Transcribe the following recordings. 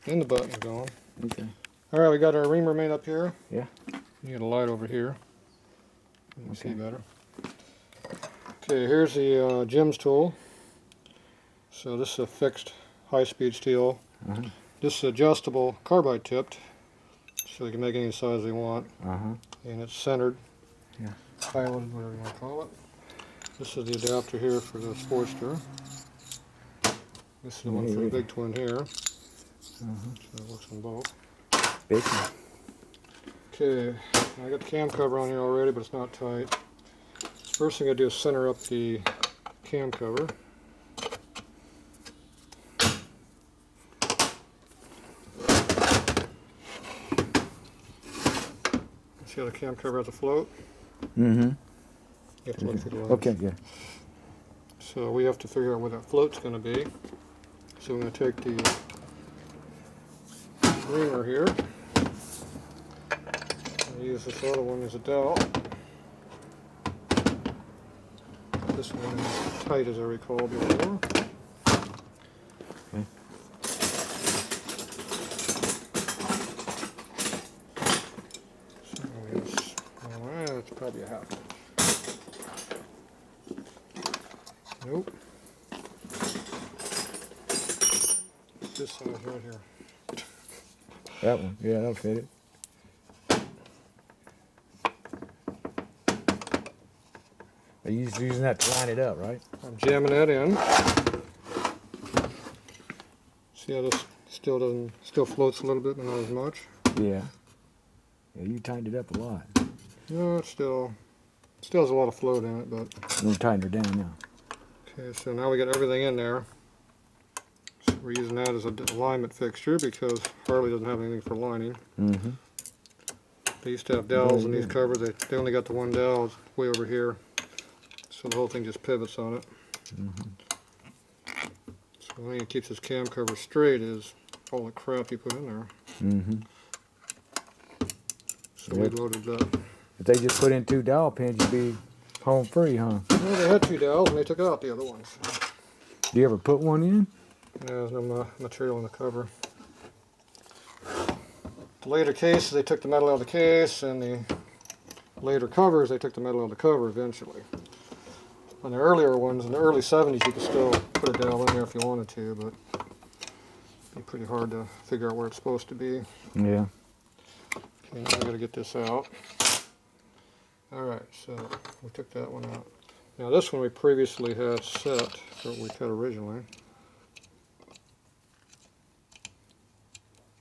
and the button's gone. Okay. All right, we got our reamer made up here. Yeah. You got a light over here. You can see better. Okay, here's the Jim's tool. So this is a fixed high-speed steel. This is adjustable carbide tipped, so you can make any size you want. And it's centered. Yeah. Island, whatever you want to call it. This is the adapter here for the Sportster. This is the one for the big twin here. So it works on both. Big one. Okay, I got the cam cover on here already, but it's not tight. First thing I do is center up the cam cover. See how the cam cover has a float? You have to look through the lens. Okay, yeah. So we have to figure out where that float's going to be. So I'm going to take the reamer here. I use this other one as a dowel. This one is tight as I recall before. Okay. So that's probably a half inch. Nope. This size right here. That one, yeah, that'll fit it. Are you using that to line it up, right? I'm jamming that in. See how this still floats a little bit, but not as much? Yeah. Yeah, you tightened it up a lot. No, it still has a lot of float in it, but... I'm going to tighten her down now. Okay, so now we got everything in there. So we're using that as a alignment fixture because Harley doesn't have anything for lining. They used to have dowels in these covers. They only got the one dowel. It's way over here. So the whole thing just pivots on it. So the thing that keeps this cam cover straight is all the crap you put in there. So we loaded that. If they just put in 2 dowel pins, you'd be home free, huh? Well, they had 2 dowels and they took out the other ones. Do you ever put one in? Yeah, there's no material in the cover. The later cases, they took the metal out of the case, and the later covers, they took the metal out of the cover eventually. On the earlier ones, in the early 70s, you could still put a dowel in there if you wanted to, but it'd be pretty hard to figure out where it's supposed to be. Yeah. Okay, now I got to get this out. Alright, so we took that one out. Now this one we previously had set for what we cut originally.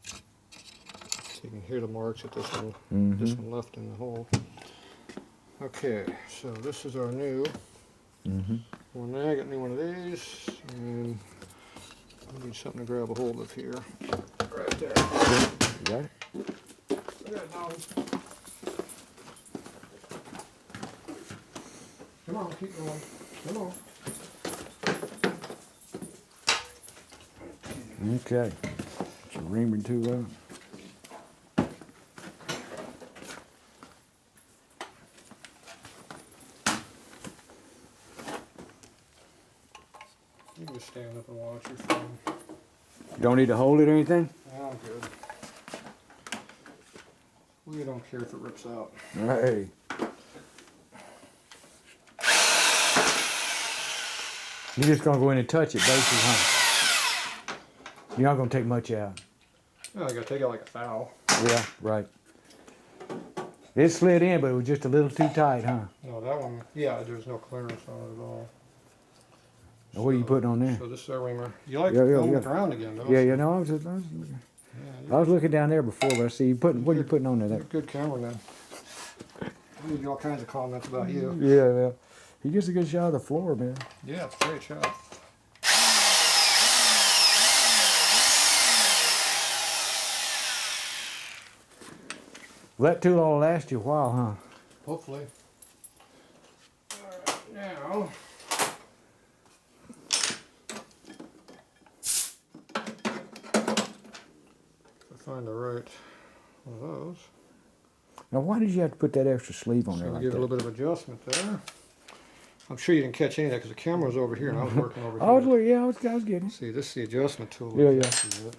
So you can hear the marks that this one left in the hole. Okay, so this is our new one there. I got a new one of these, and I need something to grab a hold of here. Right there. You got it? Yeah, no. Come on, keep going. Come on. Okay. It's a reamer too, You can just stand up and watch your phone. You don't need to hold it or anything? I'm good. We don't care if it rips out. Hey. You're just going to go in and touch it, basically, huh? You're not going to take much out. Oh, I got to take out like a foul. Yeah, right. It slid in, but it was just a little too tight, huh? No, that one, yeah, there's no clearance on it at all. Now, what are you putting on there? So this is our reamer. You like going around again, though? Yeah, no, I was looking down there before, but I see you putting. What are you putting on there? You're a good cameraman. We get all kinds of comments about you. Yeah, well, he gets a good shot of the floor, man. Yeah, it's a great shot. Well, that tool ought to last you a while, huh? Hopefully. Alright, now. If I find the right one of those. Now, why did you have to put that extra sleeve on there So like give it a that? little bit of adjustment there. I'm sure you didn't catch any of that because the camera was over here and I was working over here. I was getting it. See, this is the adjustment tool. Yeah, yeah. This is it.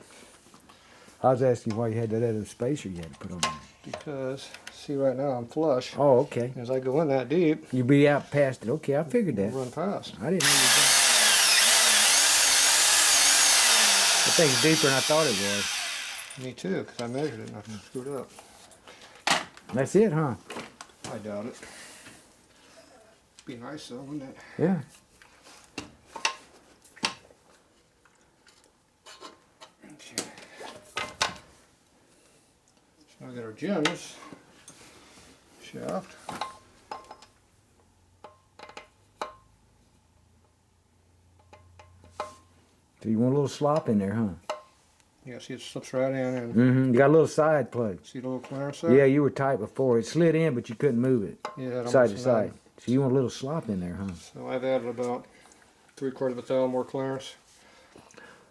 I was asking why you had that other spacer you had to put on there. Because, see right now I'm flush. Oh, okay. As I go in that deep, You be out past it. Okay, I figured that. run past. I didn't know you did. That thing's deeper than I thought it was. Me too, because I measured it and I screwed up. That's it, huh? I doubt it. Be nice though, wouldn't it? Yeah. Okay. So now we got our gems shaft. So you want a little slop in there, huh? Yeah, see it slips right in and Mm-hmm. You got a little side plug. see the little clearance there? Yeah, you were tight before. It slid in, but you couldn't move it Yeah, side to side. So you want a little slop in there, huh? So I've added about 3/4 of a thou more clearance.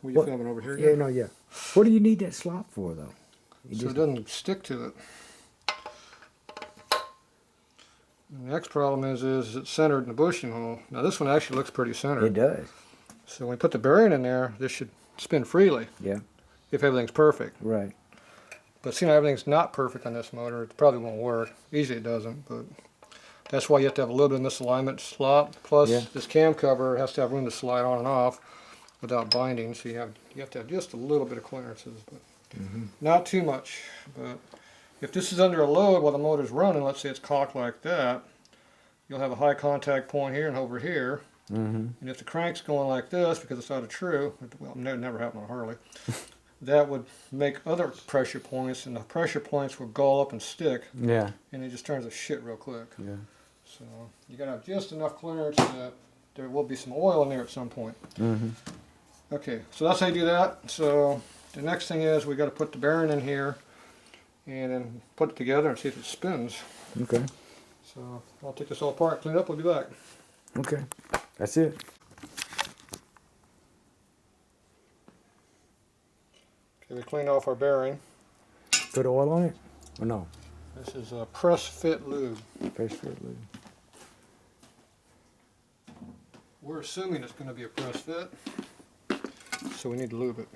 What are you What? filming over here? Yeah, no, yeah. What do you need that slop for, though? So it doesn't stick to it. And the next problem is it's centered in the bushing hole. Now this one actually looks pretty centered. It does. So when we put the bearing in there, this should spin freely. Yeah. If everything's perfect. Right. But seeing how everything's not perfect on this motor, it probably won't work. Usually it doesn't, but that's why you have to have a little bit of misalignment slop. Plus this cam cover has to have room to slide on and off without binding, so you have to have just a little bit of clearances, but not too much. But if this is under a load while the motor's running, let's say it's cocked like that, you'll have a high contact point here and over here. And if the crank's going like this because it's out of true, well, it never happened on Harley, that would make other pressure points, and the pressure points will gall up and stick. Yeah. And it just turns to shit real quick. Yeah. So you gotta have just enough clearance that there will be some oil in there at some point. Okay, so that's how you do that. So the next thing is we got to put the bearing in here and then put it together and see if it spins. Okay. So I'll take this all apart, clean it up, we'll be back. Okay. That's it. Okay, we cleaned off our bearing. Put oil on it? Or no? This is a press fit lube. Press fit lube. We're assuming it's going to be a press fit, so we need to lube it.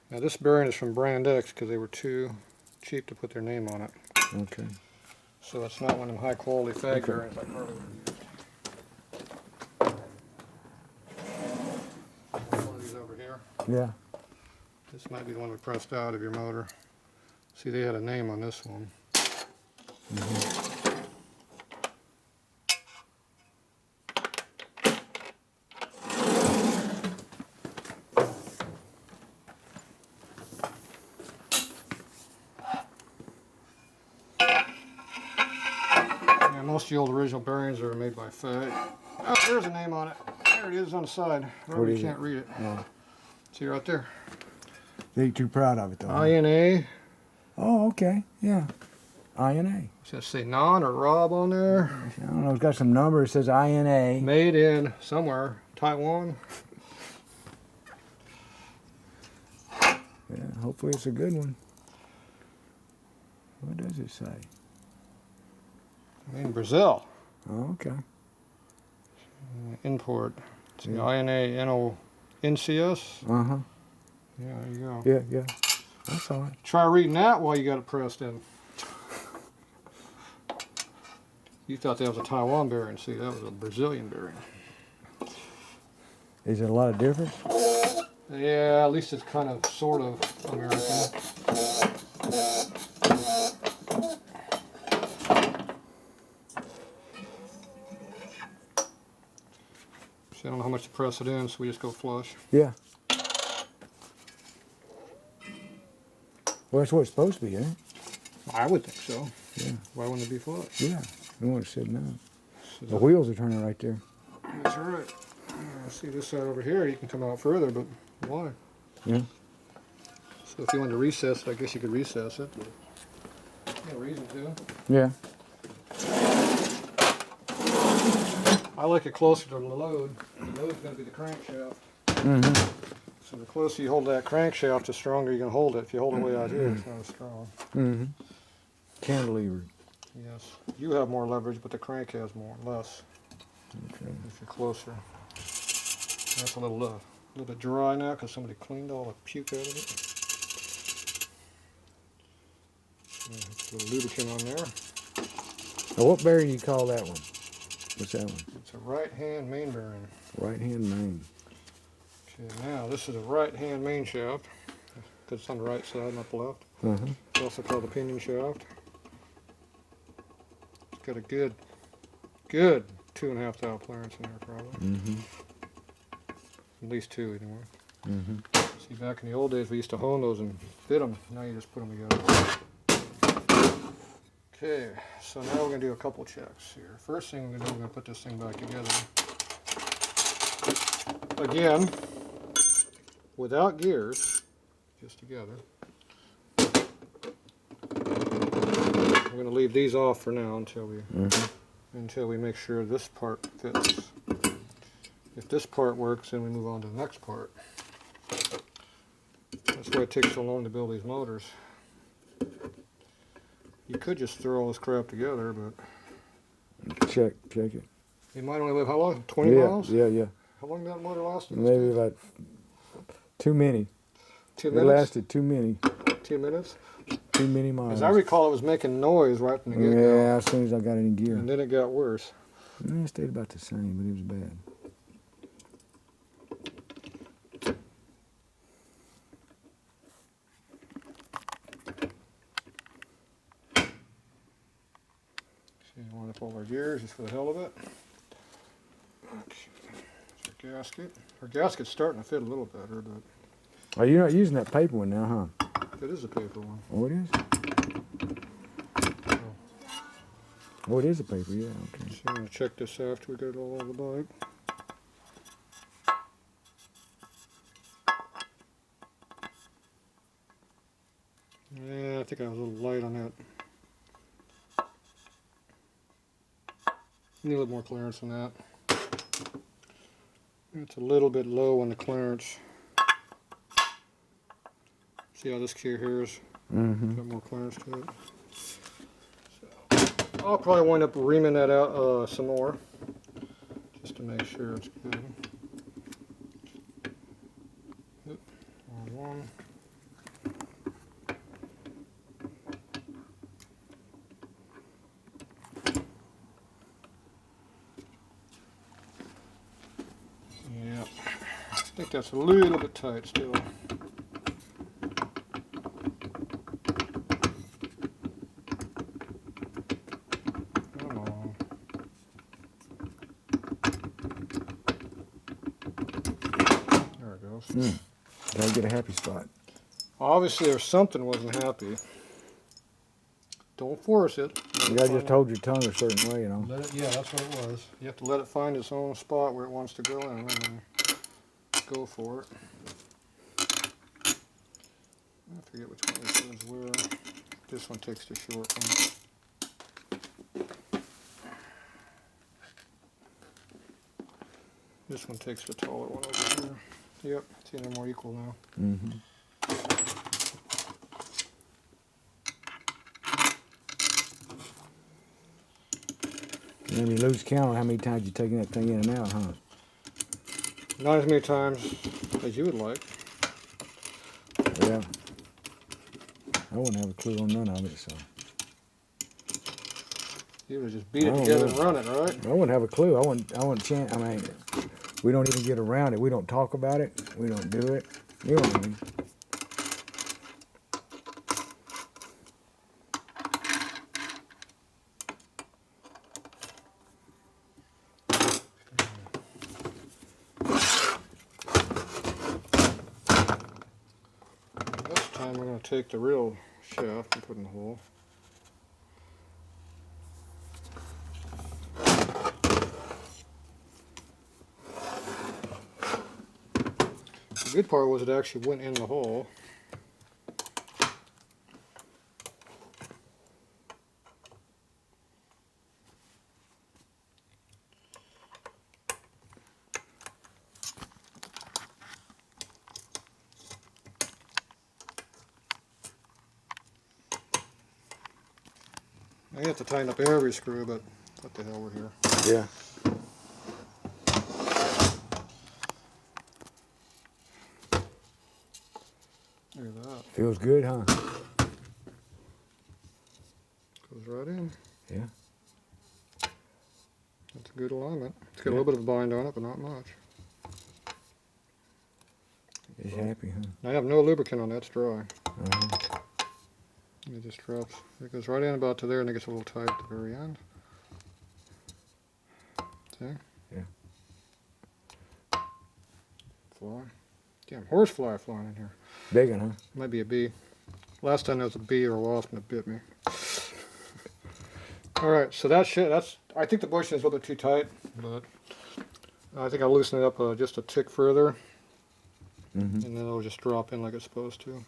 Now this bearing is from Brand X because they were too cheap to put their name on it. Okay. So it's not one of them high quality fag bearings like Harley would use. One of these over here. Yeah. This might be the one we pressed out of your motor. See, they had a name on this one. Yeah, most of the old original bearings are made by Fag. Oh, there's a name on it. There it is on the side. What You is can't it? read it. No. See right there. They ain't too proud of it, though. INA. Oh, okay. Yeah. INA. Does it say non or Rob on there? I don't know. It's got some number. It says INA. Made in somewhere, Taiwan. Yeah, hopefully it's a good one. What does it say? Made in Brazil. Oh, okay. Import. It's the INA NONCS. Uh-huh. Yeah, there you go. Yeah, yeah. That's all right. Try reading that while you got it pressed in. You thought that was a Taiwan bearing. See, that was a Brazilian bearing. Is there a lot of difference? Yeah, at least it's kind of, sort of American. See, I don't know how much to press it in, so we just go flush. Yeah. Well, that's what it's supposed to be, ain't it? I would think so. Yeah. Why wouldn't it be flush? Yeah. You want it sitting up. So The wheels are turning right there. that's right. See this side over here, you can come out further, but why? Yeah. So if you wanted to recess it, I guess you could recess it, but no reason to. Yeah. I like it closer to the load. The load's going to be the crankshaft. Mm-hmm. So the closer you hold that crankshaft, the stronger you can hold it. If you hold it way out here, it's not as strong. Mm-hmm. Cantilever. Yes. You have more leverage, but the crank has less. Okay. If you're closer. That's a little bit dry now because somebody cleaned all the puke out of it. Put a little lubricant on there. Now, what bearing do you call that one? What's that one? It's a right-hand main bearing. Right-hand main. Okay, now this is a right-hand main shaft, because it's on the right side, not the left. Uh-huh. It's also called the pinion shaft. It's got a good 2.5 thou clearance in there, probably. Mm-hmm. At least 2, anyway. Mm-hmm. See, back in the old days, we used to hone those and fit them. Now you just put them together. Okay, so now we're going to do a couple checks here. First thing we're going to do, we're going to put this thing back together. Again, without gears, just together. We're going to leave these off for now until we make sure this part fits. If this part works, then we move on to the next part. That's why it takes so long to build these motors. You could just throw all this crap together, but Check it. you might only live how long? 20 Yeah, miles? yeah. How long did that motor last? Maybe like too many. 2 It minutes? lasted too many. 2 minutes? Too many miles. As I recall, it was making noise right from the get-go. Yeah, as soon as I got any gear. And then it got worse. It stayed about the same, but it was bad. So you want to pull our gears just for the hell of it. Okay. There's our gasket. Our gasket's starting to fit a little better, but Oh, you're not using that paper one now, huh? it is a paper one. Oh, it is? Oh, it is a paper, yeah, okay. So I'm going to check this after we get it all on the bike. Yeah, I think I was a little light on that. Need a little more clearance than that. It's a little bit low on the clearance. See how this gear here is? Got more clearance to it. So I'll probably wind up reaming that out some more, just to make sure it's good. Oop, wrong one. Yeah, I think that's a little bit tight still. Come on. There it goes. Gotta get a happy spot. Obviously, there's something wasn't happy. Don't force it. You gotta just hold your tongue a certain way, you know. Let it, yeah, that's what it was. You have to let it find its own spot where it wants to go in, and then go for it. I forget which one this is where. This one takes the short one. This one takes the taller one over here. Yep, see, they're more equal now. And you lose count on how many times you're taking that thing in and out, huh? Not as many times as you would like. Yeah. I wouldn't have a clue on none of it, so. You would just beat it together and run it, right? I wouldn't have a clue. I wouldn't chance. I mean, we don't even get around it. We don't talk about it. We don't do it. You know what I mean? This time we're going to take the real shaft and put in the hole. The good part was it actually went in the hole. I have to tighten up every screw, but what the hell, we're here. Yeah. Look at that. Feels good, huh? Goes right in. Yeah. That's a good alignment. It's got a little bit of a bind on it, but not much. He's happy, huh? I have no lubricant on that. It's dry. Uh-huh. It just drops. It goes right in about to there, and it gets a little tight at the very end. See? Yeah. Fly. Damn, horsefly flying in here. Big one, huh? Might be a bee. Last time there was a bee or a wasp and it bit me. Alright, so that's, I think the bushing is a little bit too tight, but I think I'll loosen it up just a tick further, Mm-hmm. and then it'll just drop in like it's supposed to.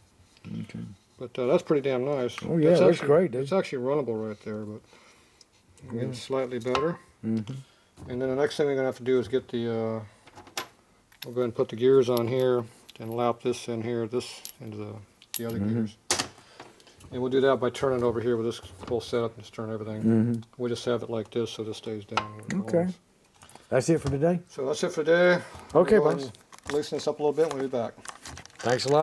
Okay. But that's pretty damn nice. Oh yeah, that's great, dude. It's actually runnable right there, but it's slightly better. Mm-hmm. And then the next thing we're going to have to do is get the, we'll go ahead and put the gears on here, and lap this in here, this into the other gears. And we'll do that by turning it over here with this whole setup and just turn everything. Mm-hmm. We just have it like this so this stays down. Okay. That's it for today? So that's it for today. Okay, We'll go boss. and loosen this up a little bit and we'll be back. Thanks a lot.